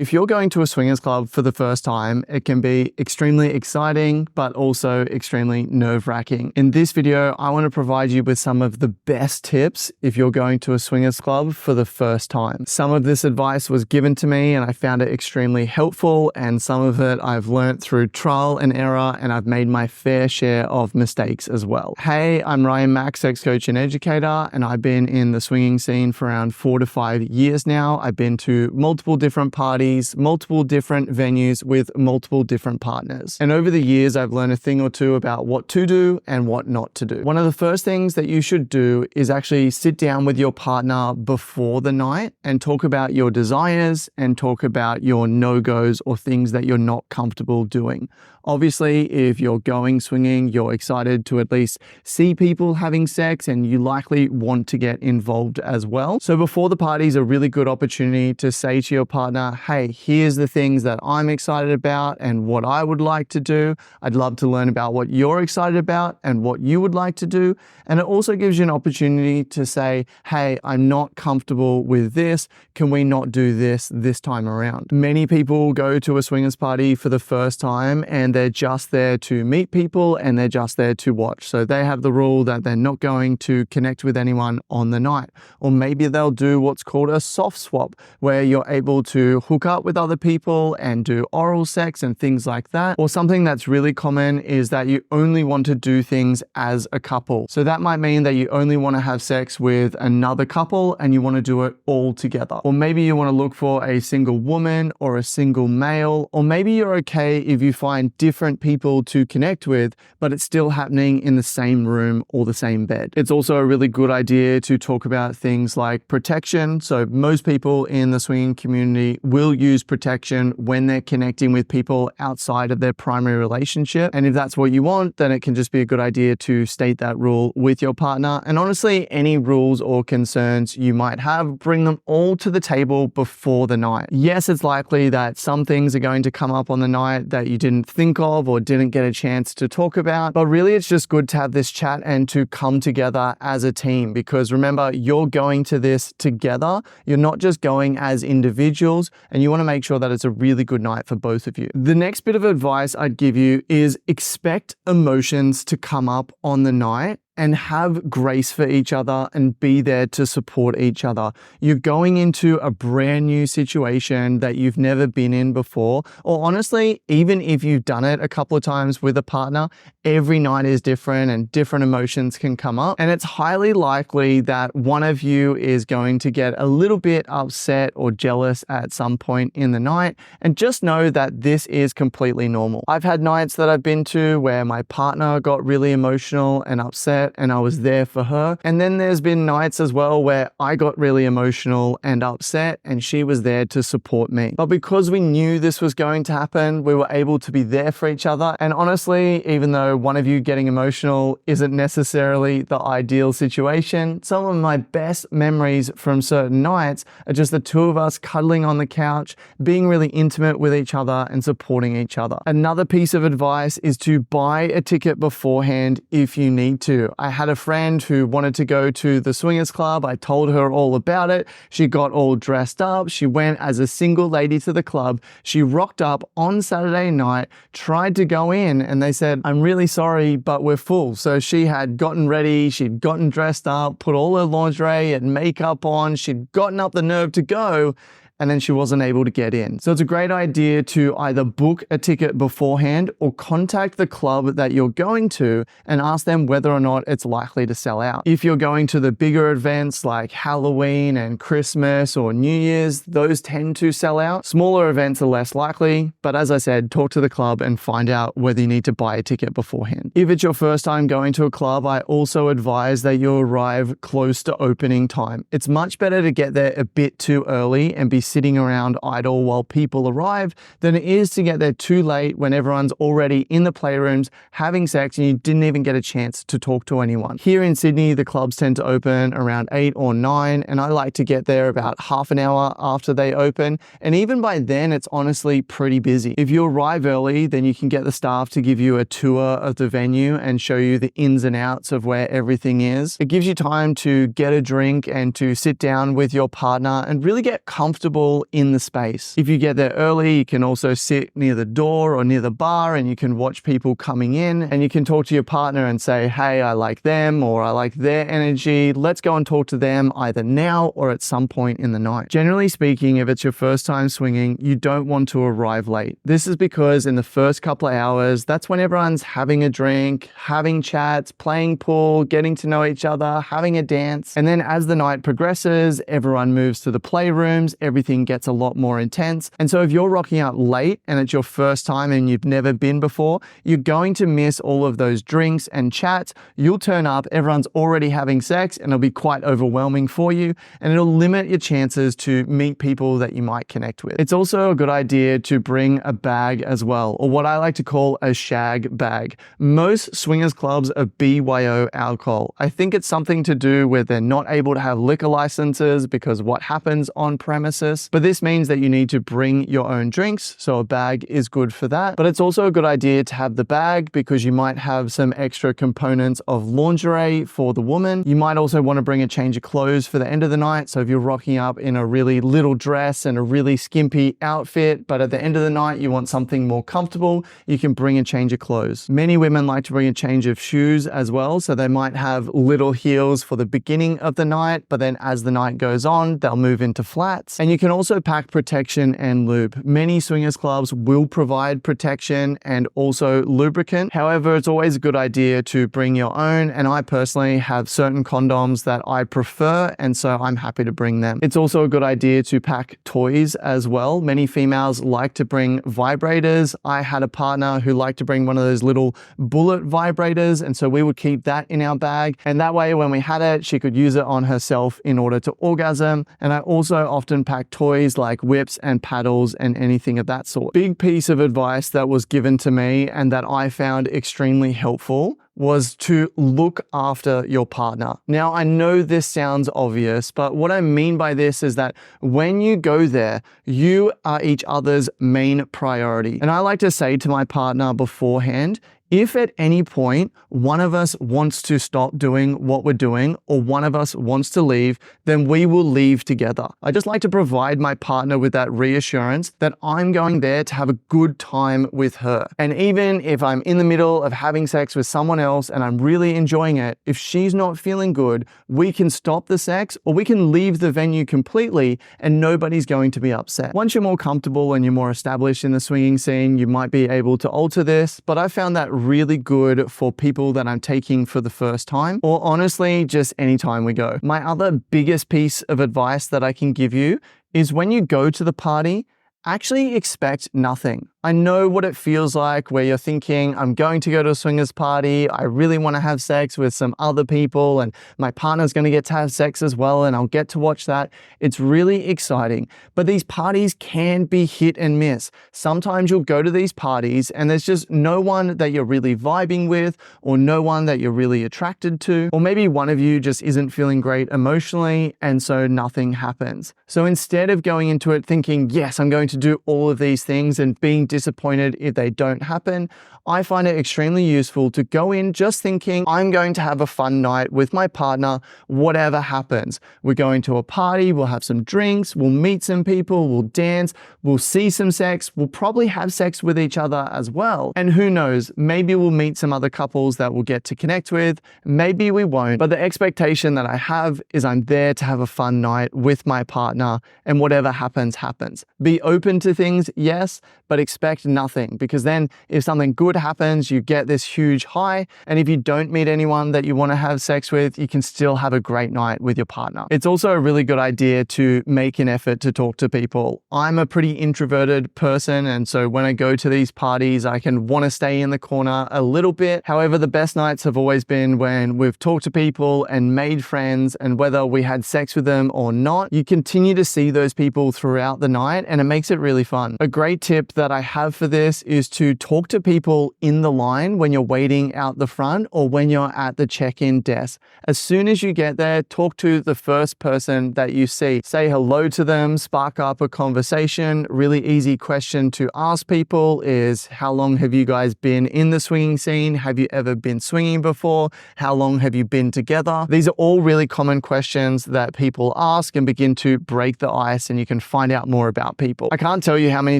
If you're going to a swingers club for the first time, it can be extremely exciting, but also extremely nerve-wracking. In this video, I want to provide you with some of the best tips if you're going to a swingers club for the first time. Some of this advice was given to me and I found it extremely helpful, and some of it I've learned through trial and error, and I've made my fair share of mistakes as well. Hey, I'm Ryan Mack, sex coach and educator, and I've been in the swinging scene for around 4 to 5 years now. I've been to multiple different parties, multiple different venues with multiple different partners. And over the years, I've learned a thing or two about what to do and what not to do. One of the first things that you should do is actually sit down with your partner before the night and talk about your desires and talk about your no-goes or things that you're not comfortable doing. Obviously, if you're going swinging, you're excited to at least see people having sex and you likely want to get involved as well. So before the party is a really good opportunity to say to your partner, hey, here's the things that I'm excited about and what I would like to do. I'd love to learn about what you're excited about and what you would like to do. And it also gives you an opportunity to say, hey, I'm not comfortable with this. Can we not do this time around? Many people go to a swingers party for the first time and they're just there to meet people and they're just there to watch. So they have the rule that they're not going to connect with anyone on the night. Or maybe they'll do what's called a soft swap, where you're able to hook up with other people and do oral sex and things like that. Or something that's really common is that you only want to do things as a couple. So that might mean that you only want to have sex with another couple and you want to do it all together. Or maybe you want to look for a single woman or a single male. Or maybe you're okay if you find different people to connect with, but it's still happening in the same room or the same bed. It's also a really good idea to talk about things like protection. So most people in the swinging community will use protection when they're connecting with people outside of their primary relationship. And if that's what you want, then it can just be a good idea to state that rule with your partner. And honestly, any rules or concerns you might have, bring them all to the table before the night. Yes, it's likely that some things are going to come up on the night that you didn't think of or didn't get a chance to talk about, but really it's just good to have this chat and to come together as a team, because remember, you're going to this together. You're not just going as individuals, and you want to make sure that it's a really good night for both of you. The next bit of advice I'd give you is expect emotions to come up on the night and have grace for each other and be there to support each other. You're going into a brand new situation that you've never been in before, or honestly, even if you've done it a couple of times with a partner, every night is different and different emotions can come up. And it's highly likely that one of you is going to get a little bit upset or jealous at some point in the night. And just know that this is completely normal. I've had nights that I've been to where my partner got really emotional and upset, and I was there for her. And then there's been nights as well where I got really emotional and upset and she was there to support me. But because we knew this was going to happen, we were able to be there for each other. And honestly, even though one of you getting emotional isn't necessarily the ideal situation, some of my best memories from certain nights are just the two of us cuddling on the couch, being really intimate with each other and supporting each other. Another piece of advice is to buy a ticket beforehand if you need to. I had a friend who wanted to go to the swingers club. I told her all about it. She got all dressed up. She went as a single lady to the club. She rocked up on Saturday night, tried to go in, and they said, I'm really sorry, but we're full. So she had gotten ready. She'd gotten dressed up, put all her lingerie and makeup on. She'd gotten up the nerve to go, and then she wasn't able to get in. So it's a great idea to either book a ticket beforehand or contact the club that you're going to and ask them whether or not it's likely to sell out. If you're going to the bigger events like Halloween and Christmas or New Year's, those tend to sell out. Smaller events are less likely, but as I said, talk to the club and find out whether you need to buy a ticket beforehand. If it's your first time going to a club, I also advise that you arrive close to opening time. It's much better to get there a bit too early and be sitting around idle while people arrive than it is to get there too late when everyone's already in the playrooms having sex and you didn't even get a chance to talk to anyone. Here in Sydney, the clubs tend to open around 8 or 9, and I like to get there about half an hour after they open. And even by then, it's honestly pretty busy. If you arrive early, then you can get the staff to give you a tour of the venue and show you the ins and outs of where everything is. It gives you time to get a drink and to sit down with your partner and really get comfortable comfortable in the space. If you get there early, you can also sit near the door or near the bar and you can watch people coming in and you can talk to your partner and say, hey, I like them or I like their energy. Let's go and talk to them either now or at some point in the night. Generally speaking, if it's your first time swinging, you don't want to arrive late. This is because in the first couple of hours, that's when everyone's having a drink, having chats, playing pool, getting to know each other, having a dance. And then as the night progresses, everyone moves to the playrooms, everything gets a lot more intense. And so if you're rocking up late and it's your first time and you've never been before, you're going to miss all of those drinks and chats. You'll turn up, everyone's already having sex, and it'll be quite overwhelming for you, and it'll limit your chances to meet people that you might connect with. It's also a good idea to bring a bag as well, or what I like to call a shag bag. Most swingers clubs are BYO alcohol. I think it's something to do with they're not able to have liquor licenses because what happens on premises, but this means that you need to bring your own drinks, so a bag is good for that. But it's also a good idea to have the bag because you might have some extra components of lingerie for the woman. You might also want to bring a change of clothes for the end of the night, so if you're rocking up in a really little dress and a really skimpy outfit, but at the end of the night you want something more comfortable, you can bring a change of clothes. Many women like to bring a change of shoes as well, so they might have little heels for the beginning of the night, but then as the night goes on, they'll move into flats. And you can also pack protection and lube. Many swingers clubs will provide protection and also lubricant. However, it's always a good idea to bring your own, and I personally have certain condoms that I prefer, and so I'm happy to bring them. It's also a good idea to pack toys as well. Many females like to bring vibrators. I had a partner who liked to bring one of those little bullet vibrators, and so we would keep that in our bag, and that way when we had it, she could use it on herself in order to orgasm. And I also often pack toys like whips and paddles and anything of that sort. Big piece of advice that was given to me and that I found extremely helpful was to look after your partner. Now, I know this sounds obvious, but what I mean by this is that when you go there, you are each other's main priority. And I like to say to my partner beforehand, if at any point one of us wants to stop doing what we're doing or one of us wants to leave, then we will leave together. I just like to provide my partner with that reassurance that I'm going there to have a good time with her. And even if I'm in the middle of having sex with someone else and I'm really enjoying it, if she's not feeling good, we can stop the sex or we can leave the venue completely and nobody's going to be upset. Once you're more comfortable and you're more established in the swinging scene, you might be able to alter this, but I found that really good for people that I'm taking for the first time, or honestly, just anytime we go. My other biggest piece of advice that I can give you is when you go to the party, actually expect nothing. I know what it feels like where you're thinking, I'm going to go to a swingers party, I really want to have sex with some other people and my partner's going to get to have sex as well and I'll get to watch that. It's really exciting, but these parties can be hit and miss. Sometimes you'll go to these parties and there's just no one that you're really vibing with or no one that you're really attracted to, or maybe one of you just isn't feeling great emotionally and so nothing happens. So instead of going into it thinking, yes, I'm going to do all of these things and being disappointed if they don't happen, I find it extremely useful to go in just thinking, I'm going to have a fun night with my partner, whatever happens. We're going to a party, we'll have some drinks, we'll meet some people, we'll dance, we'll see some sex, we'll probably have sex with each other as well. And who knows, maybe we'll meet some other couples that we'll get to connect with, maybe we won't. But the expectation that I have is I'm there to have a fun night with my partner and whatever happens, happens. Be open to things, yes, but expect nothing, because then if something good happens, you get this huge high, and if you don't meet anyone that you want to have sex with, you can still have a great night with your partner. It's also a really good idea to make an effort to talk to people. I'm a pretty introverted person, and so when I go to these parties, I can want to stay in the corner a little bit. However, the best nights have always been when we've talked to people and made friends, and whether we had sex with them or not, you continue to see those people throughout the night, and it makes it really fun. A great tip that I have for this is to talk to people in the line when you're waiting out the front or when you're at the check-in desk. As soon as you get there, talk to the first person that you see. Say hello to them, spark up a conversation. Really easy question to ask people is, how long have you guys been in the swinging scene? Have you ever been swinging before? How long have you been together? These are all really common questions that people ask and begin to break the ice, and you can find out more about people. I can't tell you how many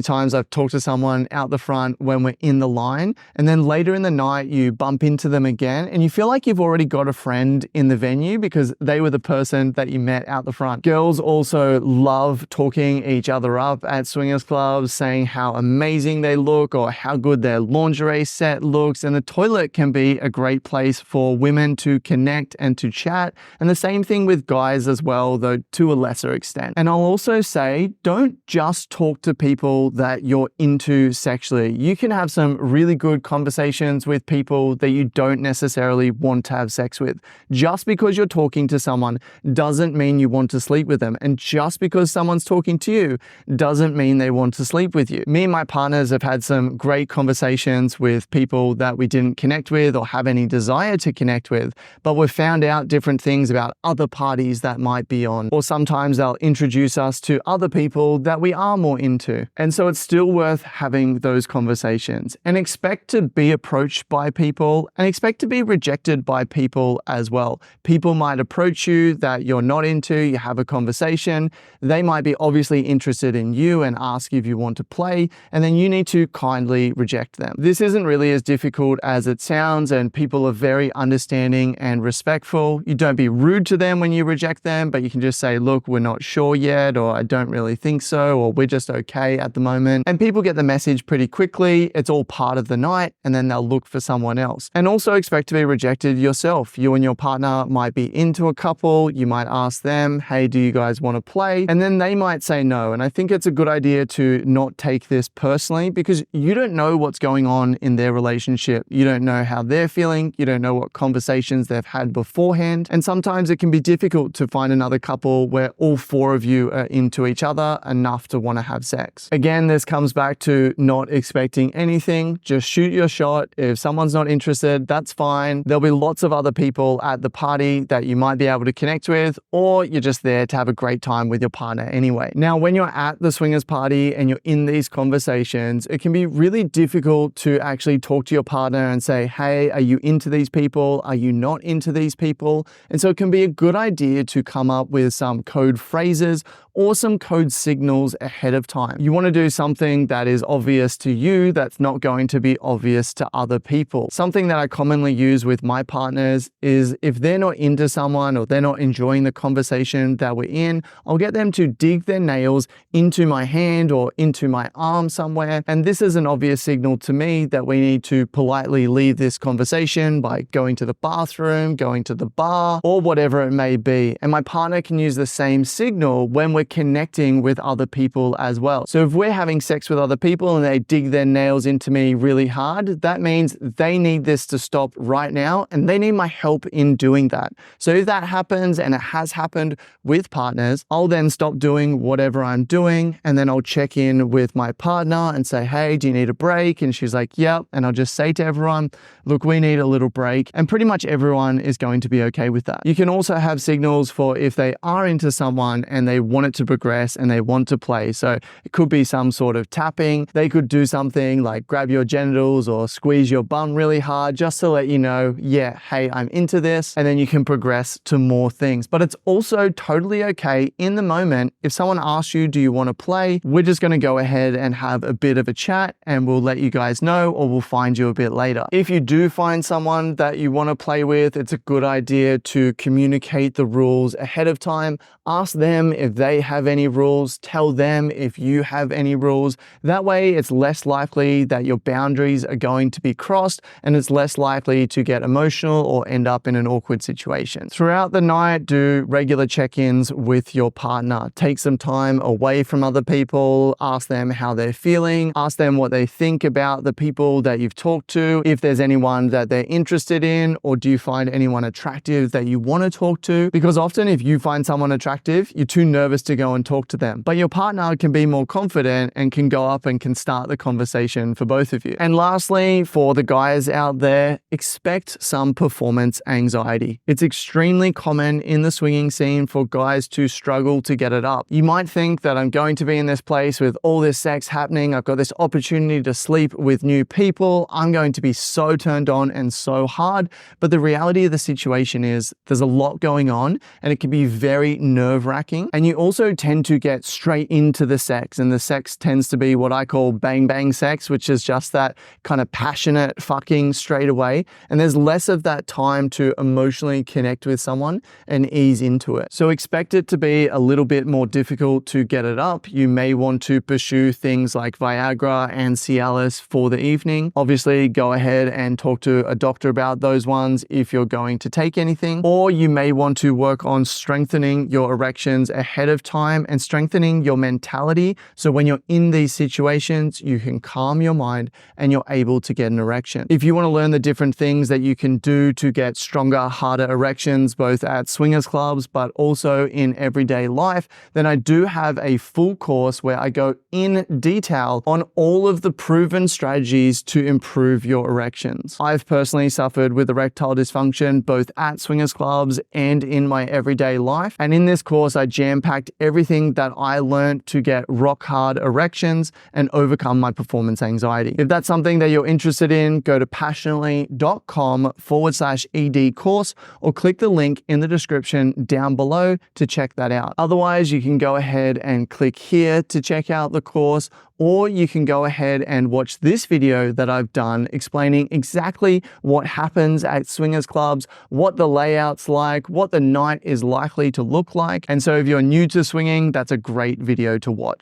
times I've talked to someone out the front when we're in the line, and then later in the night you bump into them again and you feel like you've already got a friend in the venue because they were the person that you met out the front. Girls also love talking each other up at swingers clubs, saying how amazing they look or how good their lingerie set looks, and the toilet can be a great place for women to connect and to chat, and the same thing with guys as well, though to a lesser extent. And I'll also say, don't just talk to people that you're into sexually. You can have some really good conversations with people that you don't necessarily want to have sex with. Just because you're talking to someone doesn't mean you want to sleep with them, and just because someone's talking to you doesn't mean they want to sleep with you. Me and my partners have had some great conversations with people that we didn't connect with or have any desire to connect with, but we've found out different things about other parties that might be on, or sometimes they'll introduce us to other people that we are more into. And so it's still worth having those conversations, and expect to be approached by people and expect to be rejected by people as well. People might approach you that you're not into, you have a conversation, they might be obviously interested in you and ask if you want to play, and then you need to kindly reject them. This isn't really as difficult as it sounds, and people are very understanding and respectful. You don't be rude to them when you reject them, but you can just say, look, we're not sure yet, or I don't really think so, or we're just okay at the moment. And people get the message pretty quickly. It's all part of the night, and then they'll look for someone else. And also expect to be rejected yourself. You and your partner might be into a couple. You might ask them, hey, do you guys want to play? And then they might say no. And I think it's a good idea to not take this personally, because you don't know what's going on in their relationship. You don't know how they're feeling. You don't know what conversations they've had beforehand. And sometimes it can be difficult to find another couple where all four of you are into each other enough to want to have sex. Again, this comes back to not expecting anything. Just shoot your shot. If someone's not interested, that's fine. There'll be lots of other people at the party that you might be able to connect with, or you're just there to have a great time with your partner anyway. Now, when you're at the swingers party and you're in these conversations, it can be really difficult to actually talk to your partner and say, hey, are you into these people? Are you not into these people? And so it can be a good idea to come up with some code phrases or some code signals ahead of time. You want to do something that is obvious to you that's not going to be obvious to other people. Something that I commonly use with my partners is if they're not into someone or they're not enjoying the conversation that we're in, I'll get them to dig their nails into my hand or into my arm somewhere. And this is an obvious signal to me that we need to politely leave this conversation by going to the bathroom, going to the bar, or whatever it may be. And my partner can use the same signal when we're connecting with other people as well. So if we're having sex with other people and they dig their nails into me really hard, that means they need this to stop right now and they need my help in doing that. So if that happens, and it has happened with partners, I'll then stop doing whatever I'm doing, and then I'll check in with my partner and say, hey, do you need a break? And she's like, yep. And I'll just say to everyone, look, we need a little break. And pretty much everyone is going to be okay with that. You can also have signals for if they are into someone and they want it to progress and they want to play. So it could be some sort of tapping. They could do something like grab your genitals or squeeze your bum really hard just to let you know, yeah, hey, I'm into this. And then you can progress to more things. But it's also totally okay in the moment. If someone asks you, do you want to play? We're just going to go ahead and have a bit of a chat, and we'll let you guys know, or we'll find you a bit later. If you do find someone that you want to play with, it's a good idea to communicate the rules ahead of time. Ask them if they have any rules. Tell them if you have any rules. That way it's less likely that your boundaries are going to be crossed, and it's less likely to get emotional or end up in an awkward situation. Throughout the night, do regular check-ins with your partner. Take some time away from other people. Ask them how they're feeling. Ask them what they think about the people that you've talked to. If there's anyone that they're interested in, or do you find anyone attractive that you want to talk to? Because often if you find someone attractive, you're too nervous to to go and talk to them. But your partner can be more confident and can go up and can start the conversation for both of you. And lastly, for the guys out there, expect some performance anxiety. It's extremely common in the swinging scene for guys to struggle to get it up. You might think that I'm going to be in this place with all this sex happening. I've got this opportunity to sleep with new people. I'm going to be so turned on and so hard. But the reality of the situation is there's a lot going on and it can be very nerve-wracking. And you also tend to get straight into the sex, and the sex tends to be what I call bang bang sex, which is just that kind of passionate fucking straight away. And there's less of that time to emotionally connect with someone and ease into it. So expect it to be a little bit more difficult to get it up. You may want to pursue things like Viagra and Cialis for the evening. Obviously, go ahead and talk to a doctor about those ones if you're going to take anything. Or you may want to work on strengthening your erections ahead of time and strengthening your mentality. So when you're in these situations, you can calm your mind and you're able to get an erection. If you want to learn the different things that you can do to get stronger, harder erections, both at swingers clubs, but also in everyday life, then I do have a full course where I go in detail on all of the proven strategies to improve your erections. I've personally suffered with erectile dysfunction, both at swingers clubs and in my everyday life. And in this course, I jam-packed everything that I learned to get rock hard erections and overcome my performance anxiety. If that's something that you're interested in, go to passionately.com/ED course or click the link in the description down below to check that out. Otherwise, you can go ahead and click here to check out the course, or you can go ahead and watch this video that I've done explaining exactly what happens at swingers clubs, what the layout's like, what the night is likely to look like. And so if you're new to swinging, that's a great video to watch.